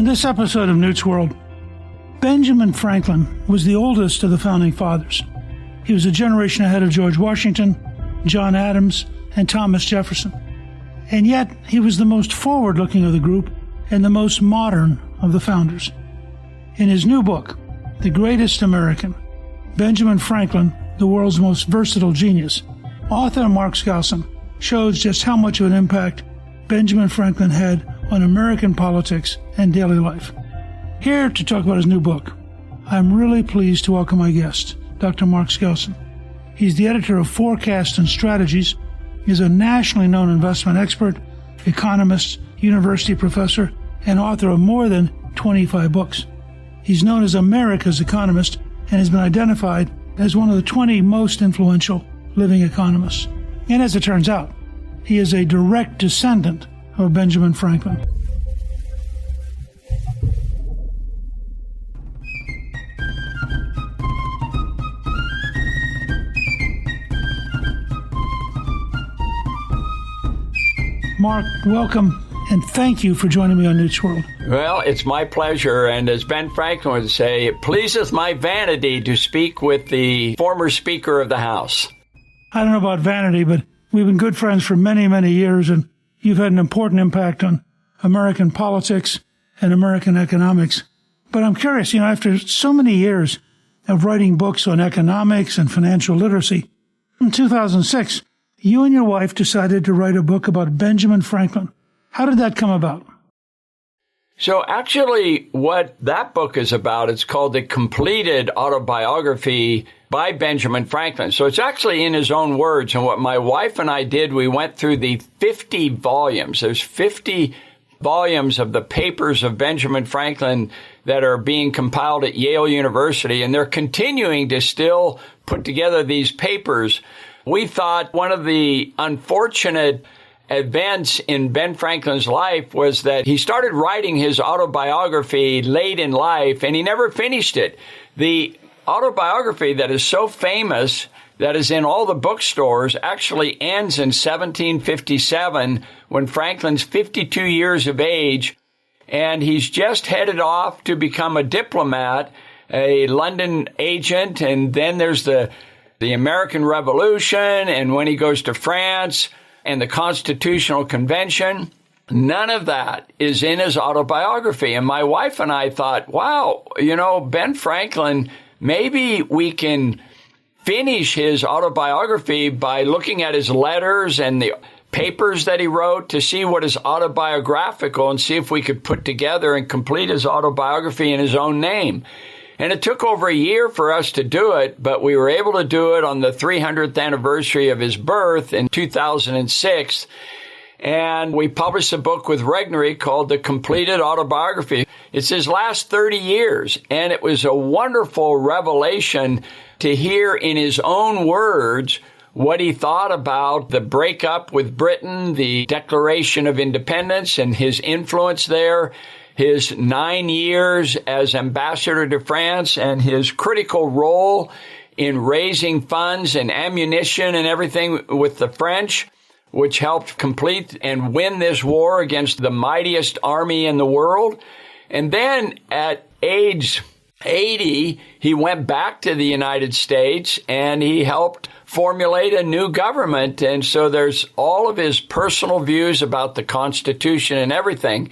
in this episode of Newt's World, Benjamin Franklin was the oldest of the Founding Fathers. He was a generation ahead of George Washington, John Adams, and Thomas Jefferson. And yet, he was the most forward-looking of the group and the most modern of the founders. In his new book, The Greatest American, Benjamin Franklin, the World's Most Versatile Genius, author Mark Skousen shows just how much of an impact Benjamin Franklin had on American politics and daily life. Here to talk about his new book, I'm really pleased to welcome my guest, Dr. Mark Skousen. He's the editor of Forecast and Strategies, is a nationally known investment expert, economist, university professor, and author of more than 25 books. He's known as America's Economist and has been identified as one of the 20 most influential living economists. And as it turns out, he is a direct descendant of Benjamin Franklin. Mark, welcome, and thank you for joining me on Newt's World. Well, it's my pleasure, and as Ben Franklin would say, it pleases my vanity to speak with the former Speaker of the House. I don't know about vanity, but we've been good friends for many, many years, and you've had an important impact on American politics and American economics. But I'm curious, after so many years of writing books on economics and financial literacy, in 2006, you and your wife decided to write a book about Benjamin Franklin. How did that come about? So actually, what that book is about, it's called The Completed Autobiography by Benjamin Franklin. So it's actually in his own words. And what my wife and I did, we went through the 50 volumes. There's 50 volumes of the papers of Benjamin Franklin that are being compiled at Yale University. And they're continuing to still put together these papers. We thought one of the unfortunate events in Ben Franklin's life was that he started writing his autobiography late in life, and he never finished it. The autobiography that is so famous, that is in all the bookstores, actually ends in 1757 when Franklin's 52 years of age, and he's just headed off to become a diplomat, a London agent, and then there's the American Revolution, and when he goes to France and the Constitutional Convention, none of that is in his autobiography. And my wife and I thought, wow, Ben Franklin, maybe we can finish his autobiography by looking at his letters and the papers that he wrote to see what is autobiographical and see if we could put together and complete his autobiography in his own name. And it took over a year for us to do it, but we were able to do it on the 300th anniversary of his birth in 2006. And we published a book with Regnery called The Completed Autobiography. It's his last 30 years, and it was a wonderful revelation to hear in his own words what he thought about the breakup with Britain, the Declaration of Independence, and his influence there, his 9 years as ambassador to France, and his critical role in raising funds and ammunition and everything with the French, which helped complete and win this war against the mightiest army in the world. And then at age 80, he went back to the United States and he helped formulate a new government. And so there's all of his personal views about the Constitution and everything.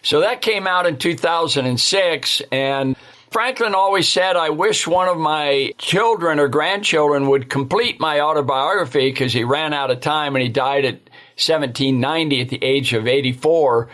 So that came out in 2006, and Franklin always said, I wish one of my children or grandchildren would complete my autobiography, because he ran out of time and he died at 1790 at the age of 84.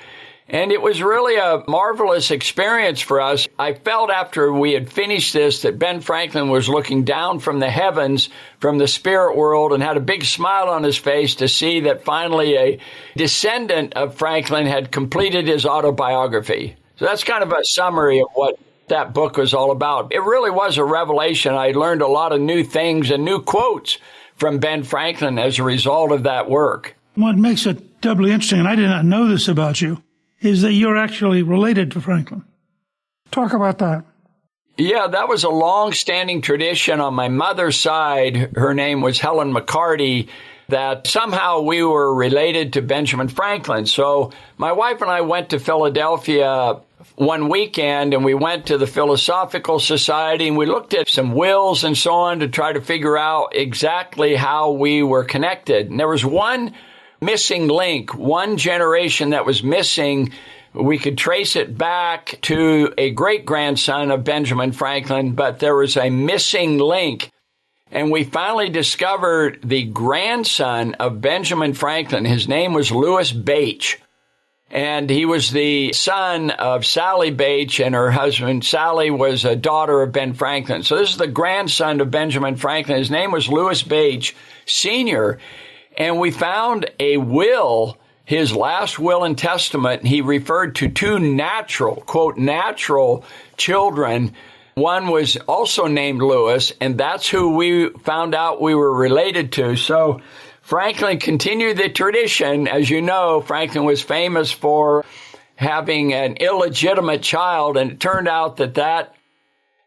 And it was really a marvelous experience for us. I felt after we had finished this that Ben Franklin was looking down from the heavens, from the spirit world, and had a big smile on his face to see that finally a descendant of Franklin had completed his autobiography. So that's kind of a summary of what that book was all about. It really was a revelation. I learned a lot of new things and new quotes from Ben Franklin as a result of that work. What makes it doubly interesting, and I did not know this about you, is that you're actually related to Franklin. Talk about that. Yeah, that was a long-standing tradition on my mother's side. Her name was Helen McCarty. that somehow we were related to Benjamin Franklin. So my wife and I went to Philadelphia one weekend, and we went to the Philosophical Society, and we looked at some wills and so on to try to figure out exactly how we were connected. And there was one missing link, one generation that was missing. We could trace it back to a great-grandson of Benjamin Franklin, but there was a missing link. And we finally discovered the grandson of Benjamin Franklin. His name was Louis Bache. And he was the son of Sally Bache, and her husband, Sally, was a daughter of Ben Franklin. So this is the grandson of Benjamin Franklin. His name was Louis Bache Sr. And we found a will, his last will and testament. He referred to two natural, quote, natural children. One was also named Louis, and that's who we found out we were related to. So Franklin continued the tradition. As you know, Franklin was famous for having an illegitimate child, and it turned out that that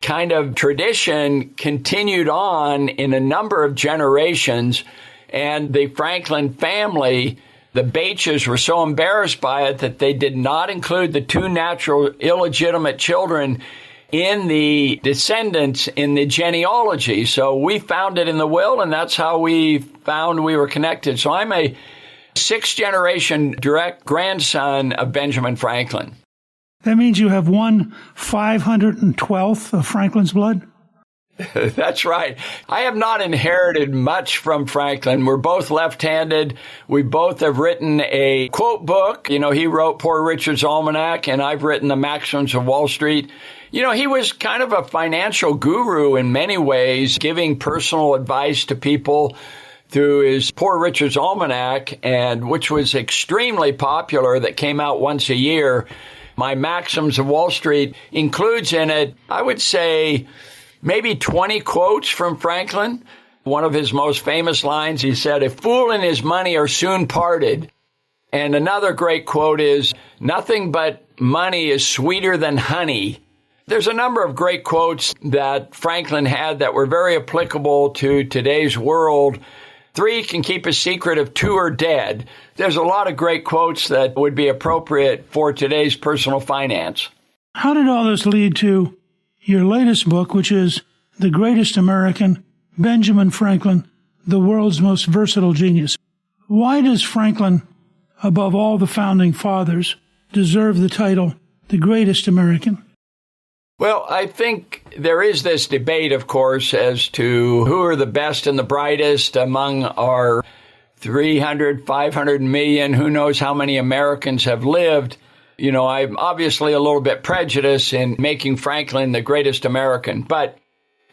kind of tradition continued on in a number of generations. And the Franklin family, the Baches, were so embarrassed by it that they did not include the two natural illegitimate children in the descendants in the genealogy. So we found it in the will, and that's how we found we were connected. So I'm a sixth generation direct grandson of Benjamin Franklin. That means you have 1/512th of Franklin's blood? That's right. I have not inherited much from Franklin. We're both left-handed. We both have written a quote book. You know, he wrote Poor Richard's Almanac, and I've written The Maxims of Wall Street. You know, he was kind of a financial guru in many ways, giving personal advice to people through his Poor Richard's Almanac, and which was extremely popular, that came out once a year. My Maxims of Wall Street includes in it, I would say, maybe 20 quotes from Franklin. One of his most famous lines, he said, "A fool and his money are soon parted." And another great quote is, "Nothing but money is sweeter than honey." There's a number of great quotes that Franklin had that were very applicable to today's world. 3 can keep a secret if 2 are dead. There's a lot of great quotes that would be appropriate for today's personal finance. How did all this lead to your latest book, which is The Greatest American, Benjamin Franklin, the World's Most Versatile Genius? Why does Franklin, above all the founding fathers, deserve the title The Greatest American? Well, I think there is this debate, of course, as to who are the best and the brightest among our 300, 500 million, who knows how many Americans have lived. You know, I'm obviously a little bit prejudiced in making Franklin the greatest American, but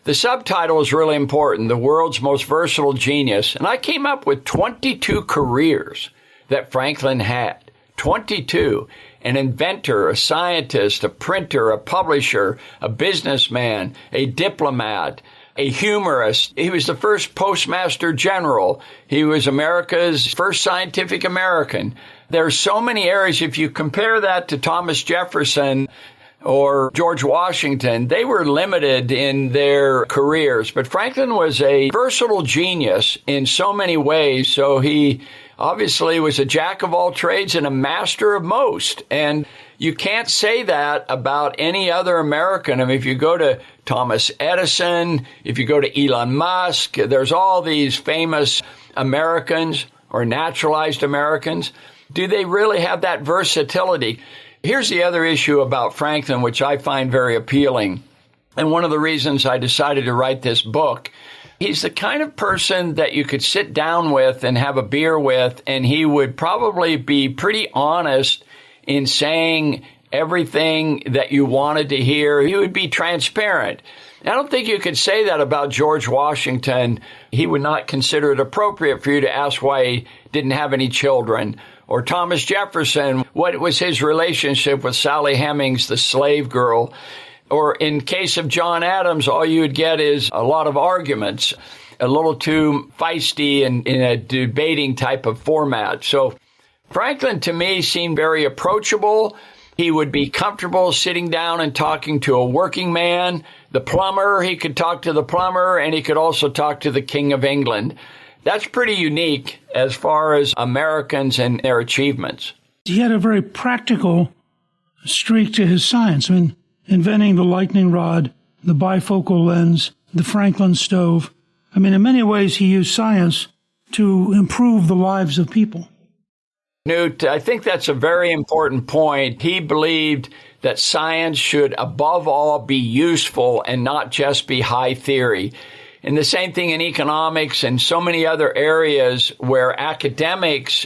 the subtitle is really important, The World's Most Versatile Genius. And I came up with 22 careers that Franklin had. 22. An inventor, a scientist, a printer, a publisher, a businessman, a diplomat, a humorist. He was the first postmaster general. He was America's first scientific American. There are so many areas. If you compare that to Thomas Jefferson or George Washington, they were limited in their careers. But Franklin was a versatile genius in so many ways. So he obviously was a jack of all trades and a master of most. And you can't say that about any other American. I mean, if you go to Thomas Edison, if you go to Elon Musk, there's all these famous Americans or naturalized Americans. Do they really have that versatility? Here's the other issue about Franklin, which I find very appealing. And one of the reasons I decided to write this book, he's the kind of person that you could sit down with and have a beer with, and he would probably be pretty honest in saying everything that you wanted to hear. He would be transparent. I don't think you could say that about George Washington. He would not consider it appropriate for you to ask why he didn't have any children. Or Thomas Jefferson, what was his relationship with Sally Hemings, the slave girl? Or in case of John Adams, all you would get is a lot of arguments, a little too feisty and in a debating type of format. So Franklin, to me, seemed very approachable. He would be comfortable sitting down and talking to a working man. The plumber, he could talk to the plumber, and he could also talk to the King of England. That's pretty unique as far as Americans and their achievements. He had a very practical streak to his science. I mean, inventing the lightning rod, the bifocal lens, the Franklin stove. I mean, in many ways, he used science to improve the lives of people. Newt, I think that's a very important point. He believed that science should, above all, be useful and not just be high theory. And the same thing in economics and so many other areas where academics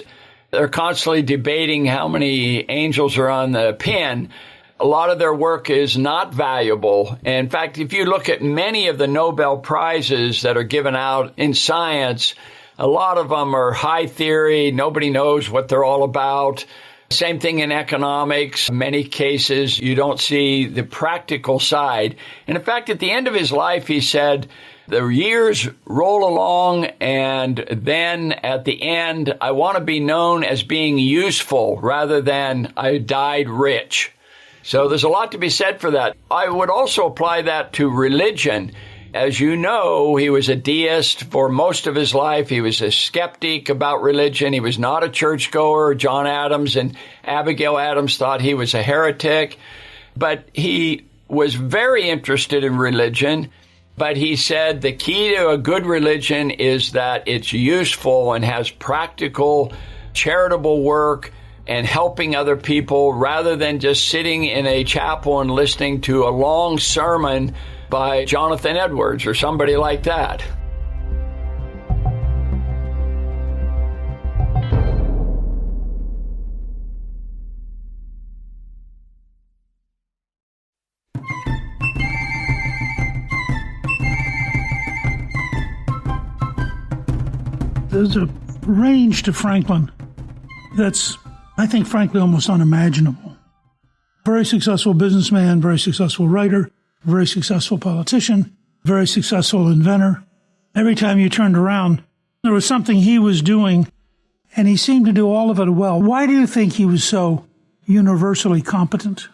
are constantly debating how many angels are on the pin. A lot of their work is not valuable. In fact, if you look at many of the Nobel Prizes that are given out in science, a lot of them are high theory. Nobody knows what they're all about. Same thing in economics. In many cases, you don't see the practical side. And in fact, at the end of his life, he said, the years roll along, and then at the end, I want to be known as being useful rather than I died rich. So there's a lot to be said for that. I would also apply that to religion. As you know, he was a deist for most of his life. He was a skeptic about religion. He was not a churchgoer. John Adams and Abigail Adams thought he was a heretic. But he was very interested in religion. But he said the key to a good religion is that it's useful and has practical, charitable work and helping other people rather than just sitting in a chapel and listening to a long sermon by Jonathan Edwards or somebody like that. There's a range to Franklin that's, I think, frankly, almost unimaginable. Very successful businessman, very successful writer, very successful politician, very successful inventor. Every time you turned around, there was something he was doing, and he seemed to do all of it well. Why do you think he was so universally competent?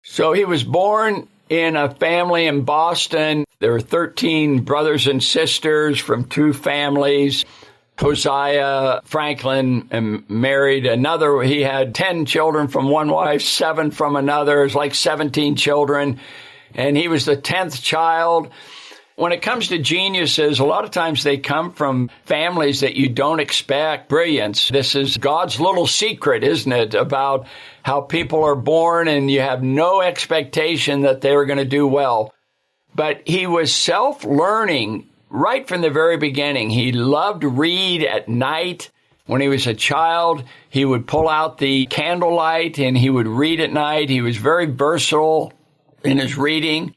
So he was born in a family in Boston. There were 13 brothers and sisters from two families. Hosea Franklin married another. He had 10 children from one wife, 7 from another. It's like 17 children. And he was the 10th child. When it comes to geniuses, a lot of times they come from families that you don't expect brilliance. This is God's little secret, isn't it, about how people are born and you have no expectation that they were going to do well. But he was self-learning right from the very beginning. He loved to read at night. When he was a child, he would pull out the candlelight and he would read at night. He was very versatile in his reading.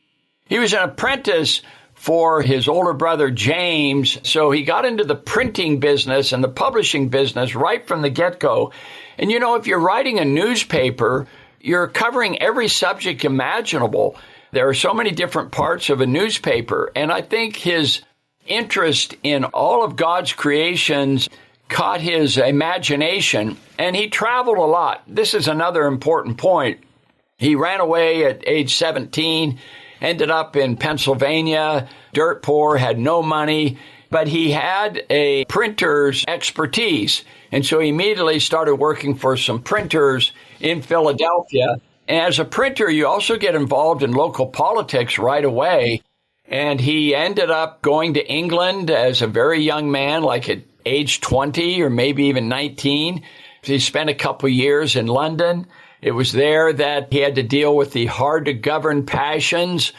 He was an apprentice for his older brother, James. So he got into the printing business and the publishing business right from the get-go. And you know, if you're writing a newspaper, you're covering every subject imaginable. There are so many different parts of a newspaper. And I think his interest in all of God's creations caught his imagination, and he traveled a lot. This is another important point. He ran away at age 17, ended up in Pennsylvania, dirt poor, had no money, but he had a printer's expertise. And so he immediately started working for some printers in Philadelphia. And as a printer, you also get involved in local politics right away. And he ended up going to England as a very young man, like at age 20 or maybe even 19. He spent a couple years in London. It was there that he had to deal with the hard-to-govern passions.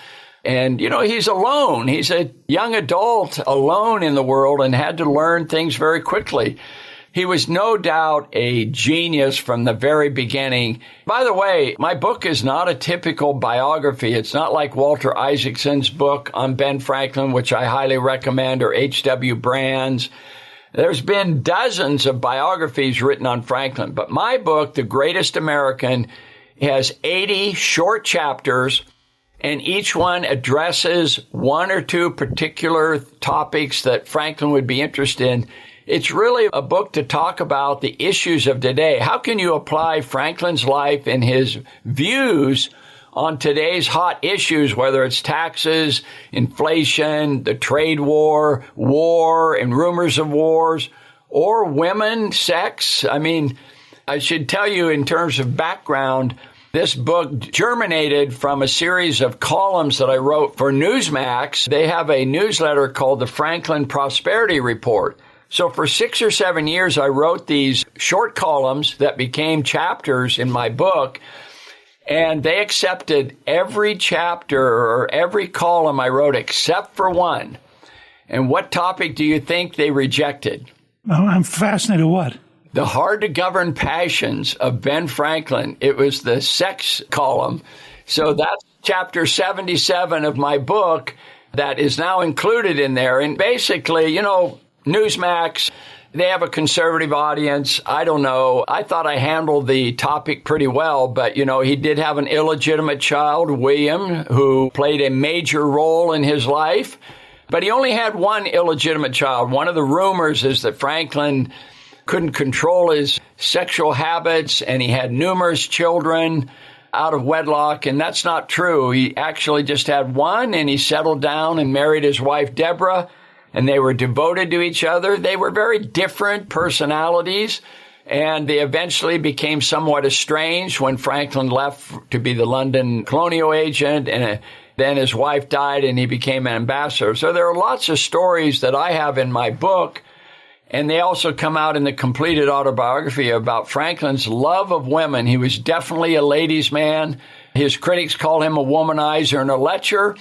And, you know, he's alone. He's a young adult alone in the world and had to learn things very quickly. He was no doubt a genius from the very beginning. By the way, my book is not a typical biography. It's not like Walter Isaacson's book on Ben Franklin, which I highly recommend, or H.W. Brand's. There's been dozens of biographies written on Franklin, but my book, The Greatest American, has 80 short chapters, and each one addresses one or two particular topics that Franklin would be interested in. It's really a book to talk about the issues of today. How can you apply Franklin's life and his views on today's hot issues, whether it's taxes, inflation, the trade war, war and rumors of wars, or women, sex. I mean, I should tell you in terms of background, this book germinated from a series of columns that I wrote for Newsmax. They have a newsletter called the Franklin Prosperity Report. So for 6 or 7 years, I wrote these short columns that became chapters in my book. And they accepted every chapter or every column I wrote except for one. And what topic do you think they rejected? Well, I'm fascinated. What? The hard-to-govern passions of Ben Franklin. It was the sex column. So that's chapter 77 of my book that is now included in there. And basically, Newsmax, they have a conservative audience. I don't know. I thought I handled the topic pretty well, but, he did have an illegitimate child, William, who played a major role in his life. But he only had one illegitimate child. One of the rumors is that Franklin couldn't control his sexual habits, and he had numerous children out of wedlock, and that's not true. He actually just had one, and he settled down and married his wife, Deborah, and they were devoted to each other. They were very different personalities, and they eventually became somewhat estranged when Franklin left to be the London colonial agent, and then his wife died, and he became an ambassador. So there are lots of stories that I have in my book, and they also come out in the completed autobiography about Franklin's love of women. He was definitely a ladies' man. His critics call him a womanizer and a lecher.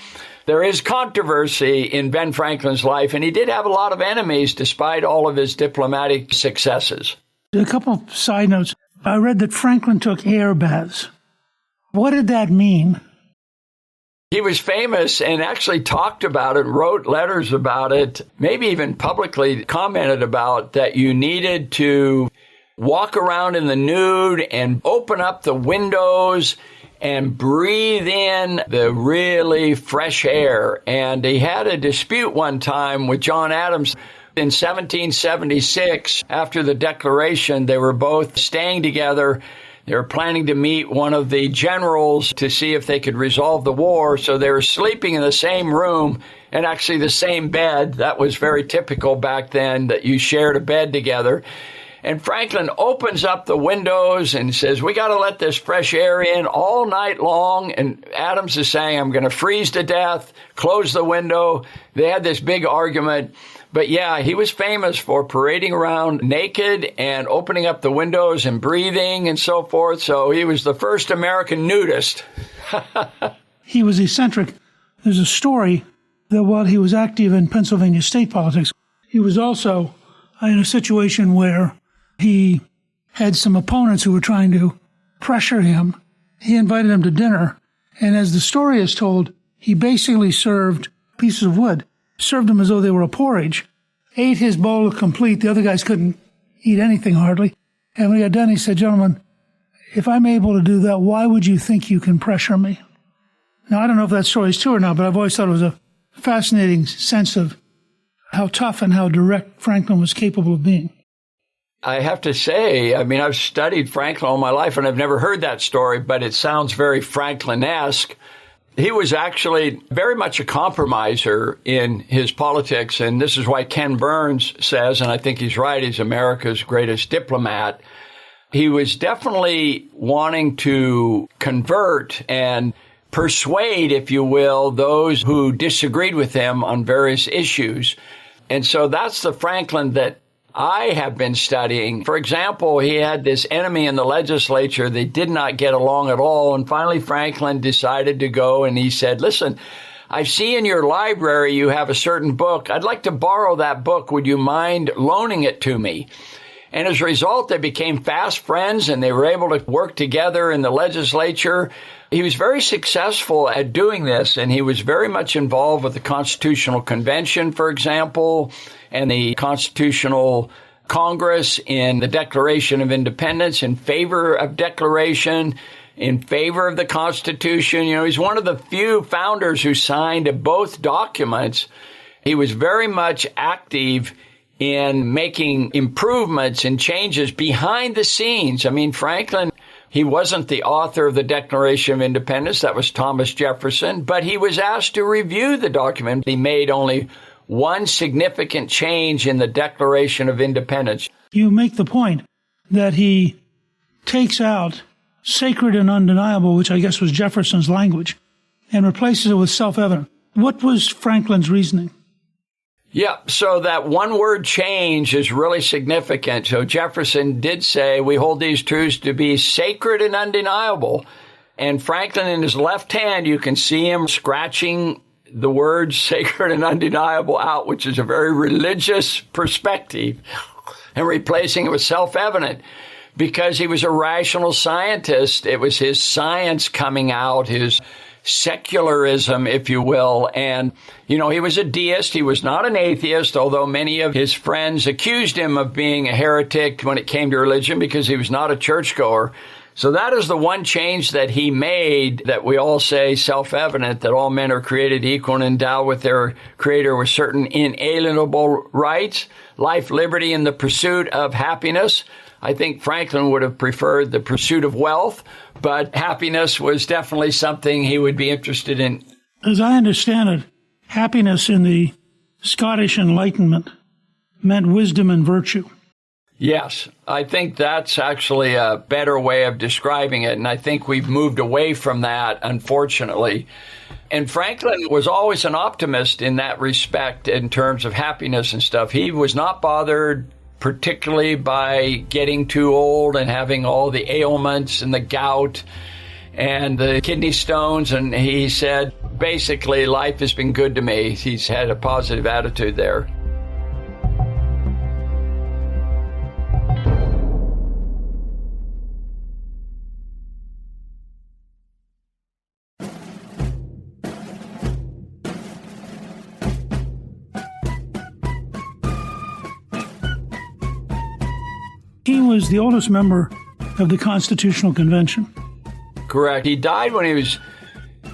There is controversy in Ben Franklin's life, and he did have a lot of enemies despite all of his diplomatic successes. A couple of side notes. I read that Franklin took air baths. What did that mean? He was famous and actually talked about it, wrote letters about it, maybe even publicly commented about that you needed to walk around in the nude and open up the windows and breathe in the really fresh air. And he had a dispute one time with John Adams. In 1776, after the Declaration, they were both staying together. They were planning to meet one of the generals to see if they could resolve the war. So they were sleeping in the same room and actually the same bed. That was very typical back then, that you shared a bed together. And Franklin opens up the windows and says, we got to let this fresh air in all night long. And Adams is saying, I'm going to freeze to death, close the window. They had this big argument. But yeah, he was famous for parading around naked and opening up the windows and breathing and so forth. So he was the first American nudist. He was eccentric. There's a story that while he was active in Pennsylvania state politics, he was also in a situation where he had some opponents who were trying to pressure him. He invited them to dinner. And as the story is told, he basically served pieces of wood. Served them as though they were a porridge, ate his bowl complete. The other guys couldn't eat anything hardly. And when he got done, he said, gentlemen, if I'm able to do that, why would you think you can pressure me? Now, I don't know if that story is true or not, but I've always thought it was a fascinating sense of how tough and how direct Franklin was capable of being. I have to say, I've studied Franklin all my life, and I've never heard that story, but it sounds very Franklin-esque. He was actually very much a compromiser in his politics, and this is why Ken Burns says, and I think he's right, he's America's greatest diplomat. He was definitely wanting to convert and persuade, if you will, those who disagreed with him on various issues. And so that's the Franklin that I have been studying. For example, he had this enemy in the legislature. They did not get along at all. And finally, Franklin decided to go and he said, listen, I see in your library you have a certain book. I'd like to borrow that book. Would you mind loaning it to me? And as a result, they became fast friends and they were able to work together in the legislature. He was very successful at doing this, and he was very much involved with the Constitutional Convention, for example, and the Constitutional Congress in the Declaration of Independence in favor of declaration, in favor of the Constitution. He's one of the few founders who signed both documents. He was very much active in making improvements and changes behind the scenes. Franklin, He wasn't the author of the Declaration of Independence. That was Thomas Jefferson. But he was asked to review the document. He made only one significant change in the Declaration of Independence. You make the point that he takes out sacred and undeniable, which I guess was Jefferson's language, and replaces it with self-evident. What was Franklin's reasoning? Yeah, so that one word change is really significant. So Jefferson did say, we hold these truths to be sacred and undeniable. And Franklin, in his left hand, you can see him scratching the words sacred and undeniable out, which is a very religious perspective, and replacing it with self-evident. Because he was a rational scientist, it was his science coming out, his secularism, if you will. And, he was a deist. He was not an atheist, although many of his friends accused him of being a heretic when it came to religion because he was not a churchgoer. So that is the one change that he made that we all say self-evident, that all men are created equal and endowed with their Creator with certain inalienable rights, life, liberty, and the pursuit of happiness. I think Franklin would have preferred the pursuit of wealth, but happiness was definitely something he would be interested in. As I understand it, happiness in the Scottish Enlightenment meant wisdom and virtue. Yes, I think that's actually a better way of describing it, and I think we've moved away from that, unfortunately. And Franklin was always an optimist in that respect in terms of happiness and stuff. He was not bothered particularly by getting too old and having all the ailments and the gout and the kidney stones. And he said, basically, life has been good to me. He's had a positive attitude there. He was the oldest member of the Constitutional Convention. Correct. He died when he was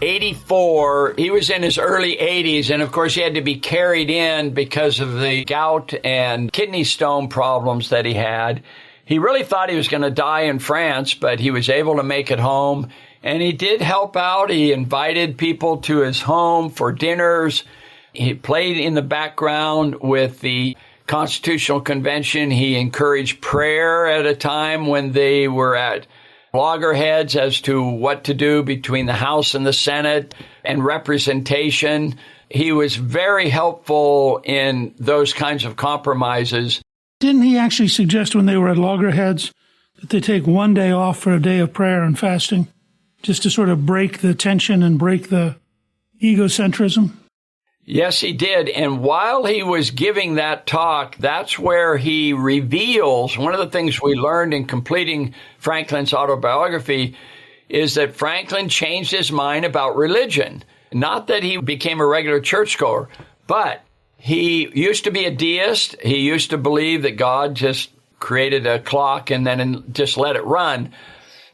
84. He was in his early 80s, and of course he had to be carried in because of the gout and kidney stone problems that he had. He really thought he was going to die in France, but he was able to make it home, and he did help out. He invited people to his home for dinners. He played in the background with the Constitutional Convention. He encouraged prayer at a time when they were at loggerheads as to what to do between the House and the Senate and representation. He was very helpful in those kinds of compromises. Didn't he actually suggest when they were at loggerheads that they take one day off for a day of prayer and fasting, just to sort of break the tension and break the egocentrism? Yes, he did. And while he was giving that talk, that's where he reveals one of the things we learned in completing Franklin's autobiography is that Franklin changed his mind about religion. Not that he became a regular churchgoer, but he used to be a deist. He used to believe that God just created a clock and then just let it run.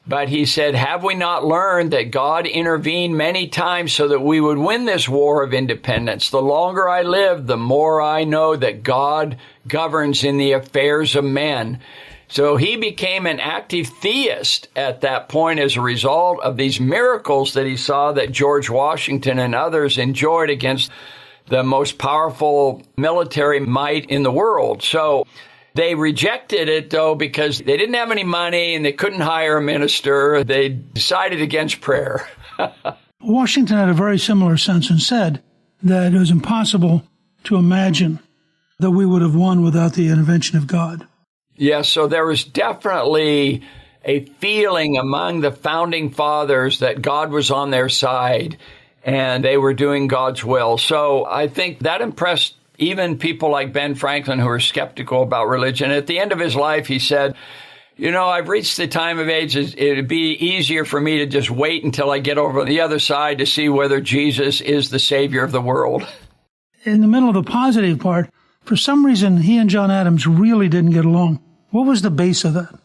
But he said, have we not learned that God intervened many times so that we would win this war of independence? The longer I live, the more I know that God governs in the affairs of men. So he became an active theist at that point as a result of these miracles that he saw that George Washington and others enjoyed against the most powerful military might in the world. So they rejected it, though, because they didn't have any money and they couldn't hire a minister. They decided against prayer. Washington had a very similar sense and said that it was impossible to imagine that we would have won without the intervention of God. Yes, so there was definitely a feeling among the founding fathers that God was on their side and they were doing God's will. So I think that impressed even people like Ben Franklin who were skeptical about religion. At the end of his life, he said, I've reached the time of age. It'd be easier for me to just wait until I get over the other side to see whether Jesus is the Savior of the world. In the middle of the positive part, for some reason, he and John Adams really didn't get along. What was the base of that?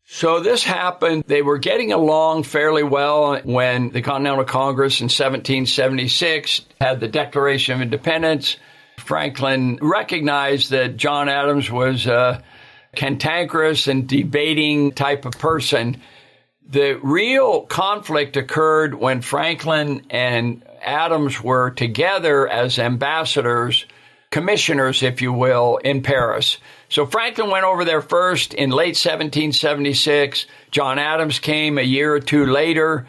So this happened. They were getting along fairly well when the Continental Congress in 1776 had the Declaration of Independence. Franklin recognized that John Adams was a cantankerous and debating type of person. The real conflict occurred when Franklin and Adams were together as ambassadors, commissioners, if you will, in Paris. So Franklin went over there first in late 1776. John Adams came a year or two later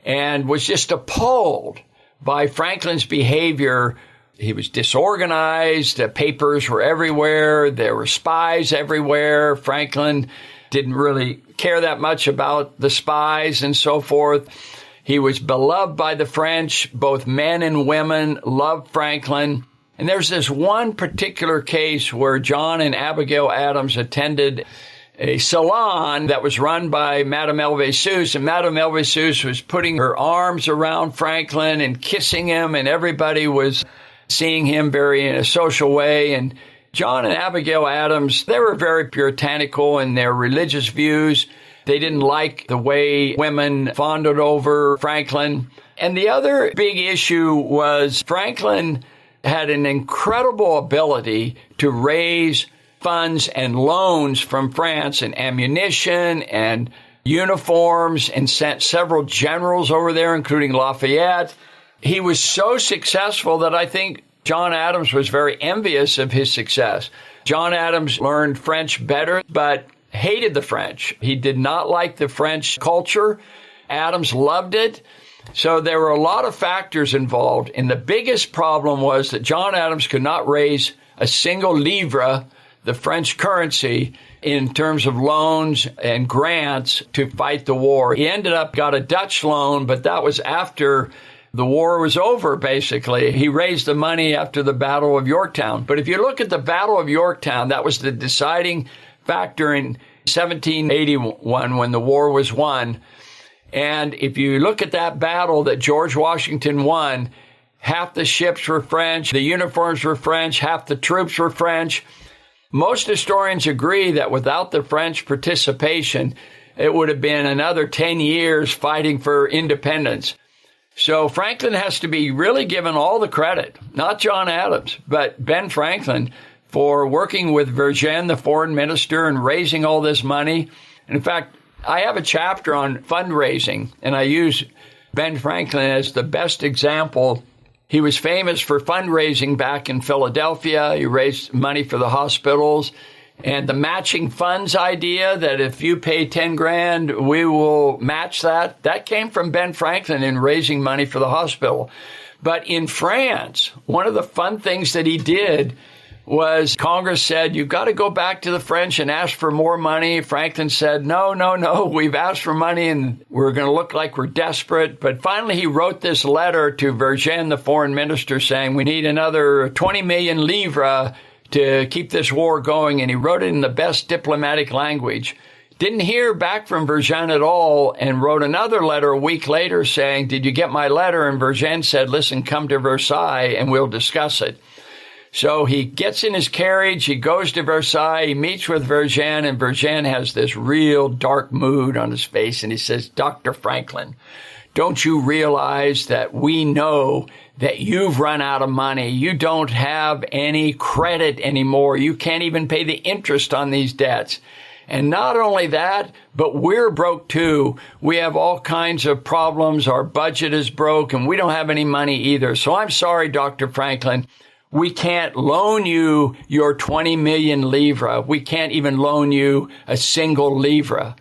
and was just appalled by Franklin's behavior. He was disorganized. The papers were everywhere. There were spies everywhere. Franklin didn't really care that much about the spies and so forth. He was beloved by the French. Both men and women loved Franklin. And there's this one particular case where John and Abigail Adams attended a salon that was run by Madame Helvétius, and Madame Helvétius was putting her arms around Franklin and kissing him, and everybody was seeing him very in a social way. And John and Abigail Adams, they were very puritanical in their religious views. They didn't like the way women fawned over Franklin. And the other big issue was Franklin had an incredible ability to raise funds and loans from France and ammunition and uniforms, and sent several generals over there, including Lafayette. He was so successful that I think John Adams was very envious of his success. John Adams learned French better, but hated the French. He did not like the French culture. Adams loved it. So there were a lot of factors involved. And the biggest problem was that John Adams could not raise a single livre, the French currency, in terms of loans and grants to fight the war. He ended up got a Dutch loan, but that was after the war was over, basically. He raised the money after the Battle of Yorktown. But if you look at the Battle of Yorktown, that was the deciding factor in 1781 when the war was won. And if you look at that battle that George Washington won, half the ships were French, the uniforms were French, half the troops were French. Most historians agree that without the French participation, it would have been another 10 years fighting for independence. So Franklin has to be really given all the credit, not John Adams, but Ben Franklin, for working with Vergennes, the foreign minister, and raising all this money. And in fact, I have a chapter on fundraising, and I use Ben Franklin as the best example. He was famous for fundraising back in Philadelphia. He raised money for the hospitals. And the matching funds idea that if you pay 10 grand, we will match that, that came from Ben Franklin in raising money for the hospital. But in France, one of the fun things that he did was Congress said, you've got to go back to the French and ask for more money. Franklin said, no, we've asked for money and we're going to look like we're desperate. But finally, he wrote this letter to Vergennes, the foreign minister, saying we need another 20 million livres to keep this war going. And he wrote it in the best diplomatic language. Didn't hear back from Vergennes at all, and wrote another letter a week later saying, did you get my letter? And Vergennes said, listen, come to Versailles and we'll discuss it. So he gets in his carriage, he goes to Versailles, he meets with Vergennes, and Vergennes has this real dark mood on his face, and he says, Dr. Franklin, don't you realize that we know that you've run out of money? You don't have any credit anymore. You can't even pay the interest on these debts. And not only that, but we're broke too. We have all kinds of problems. Our budget is broke, and we don't have any money either. So I'm sorry, Dr. Franklin. We can't loan you your 20 million livres. We can't even loan you a single livre.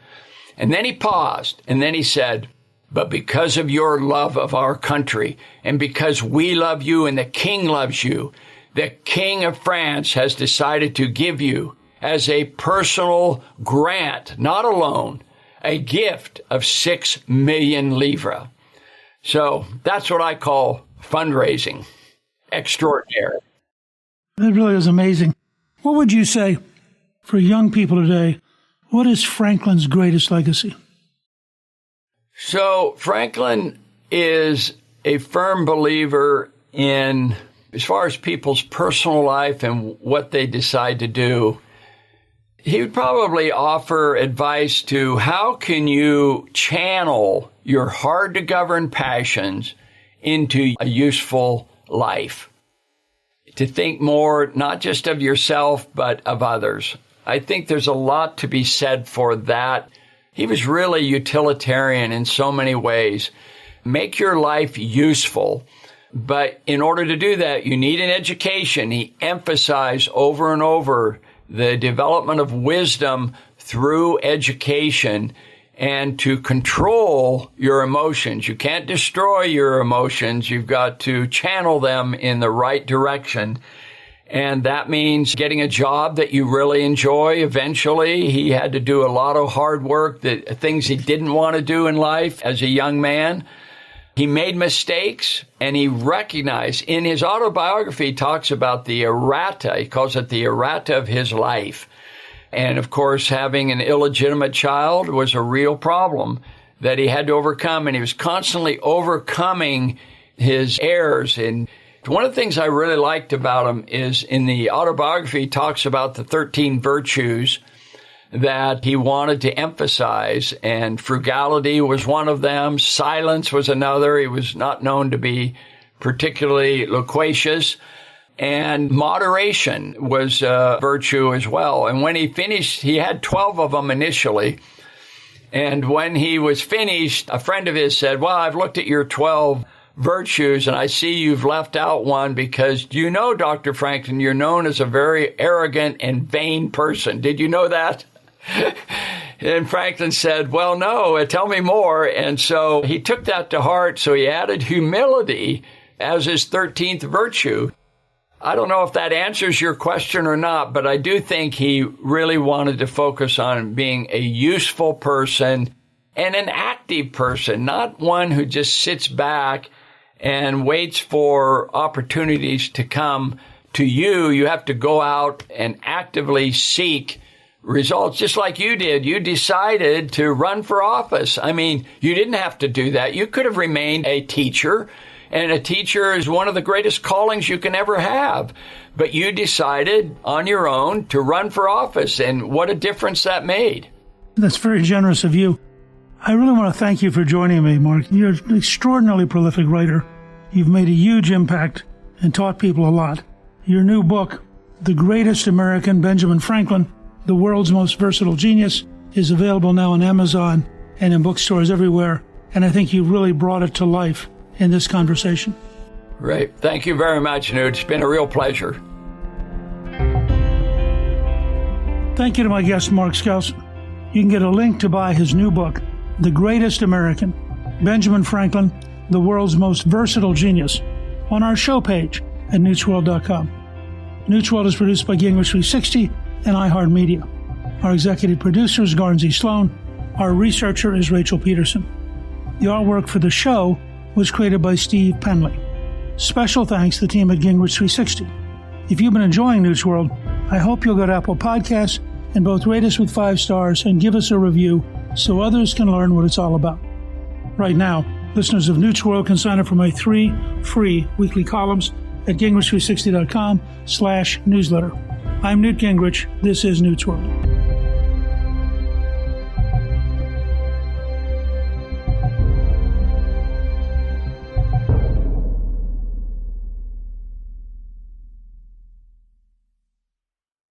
And then he paused, and then he said, but because of your love of our country, and because we love you and the king loves you, the King of France has decided to give you, as a personal grant, not a loan, a gift of 6 million livres. So that's what I call fundraising. Extraordinary. That really is amazing. What would you say for young people today? What is Franklin's greatest legacy? So Franklin is a firm believer in, as far as people's personal life and what they decide to do, he would probably offer advice to how can you channel your hard-to-govern passions into a useful life. To think more, not just of yourself, but of others. I think there's a lot to be said for that. He was really utilitarian in so many ways. Make your life useful. But in order to do that, you need an education. He emphasized over and over the development of wisdom through education and to control your emotions. You can't destroy your emotions. You've got to channel them in the right direction. And that means getting a job that you really enjoy eventually. He had to do a lot of hard work, things he didn't want to do in life as a young man. He made mistakes, and he recognized in his autobiography, he talks about the errata. He calls it the errata of his life. And of course, having an illegitimate child was a real problem that he had to overcome, and he was constantly overcoming his errors. And one of the things I really liked about him is in the autobiography, he talks about the 13 virtues that he wanted to emphasize, and frugality was one of them. Silence was another. He was not known to be particularly loquacious. And moderation was a virtue as well. And when he finished, he had 12 of them initially. And when he was finished, a friend of his said, well, I've looked at your 12 virtues, and I see you've left out one because, you know, Dr. Franklin, you're known as a very arrogant and vain person. Did you know that? And Franklin said, well, no, tell me more. And so he took that to heart. So he added humility as his 13th virtue. I don't know if that answers your question or not, but I do think he really wanted to focus on being a useful person and an active person, not one who just sits back and waits for opportunities to come to you. You have to go out and actively seek results, just like you did. You decided to run for office. I mean, you didn't have to do that. You could have remained a teacher, and a teacher is one of the greatest callings you can ever have. But you decided on your own to run for office, and what a difference that made. That's very generous of you. I really want to thank you for joining me, Mark. You're an extraordinarily prolific writer. You've made a huge impact and taught people a lot. Your new book, The Greatest American, Benjamin Franklin, The World's Most Versatile Genius, is available now on Amazon and in bookstores everywhere. And I think you really brought it to life in this conversation. Great. Thank you very much, Newt. It's been a real pleasure. Thank you to my guest, Mark Skousen. You can get a link to buy his new book, The Greatest American, Benjamin Franklin, The World's Most Versatile Genius, on our show page at newtsworld.com. Newt's World is produced by Gingrich 360 and iHeartMedia. Our executive producer is Garnsey Sloan. Our researcher is Rachel Peterson. The artwork for the show was created by Steve Penley. Special thanks to the team at Gingrich 360. If you've been enjoying Newt's World, I hope you'll go to Apple Podcasts and both rate us with 5 stars and give us a review so others can learn what it's all about. Right now, listeners of Newt's World can sign up for my 3 free weekly columns at gingrich360.com/newsletter. I'm Newt Gingrich. This is Newt's World.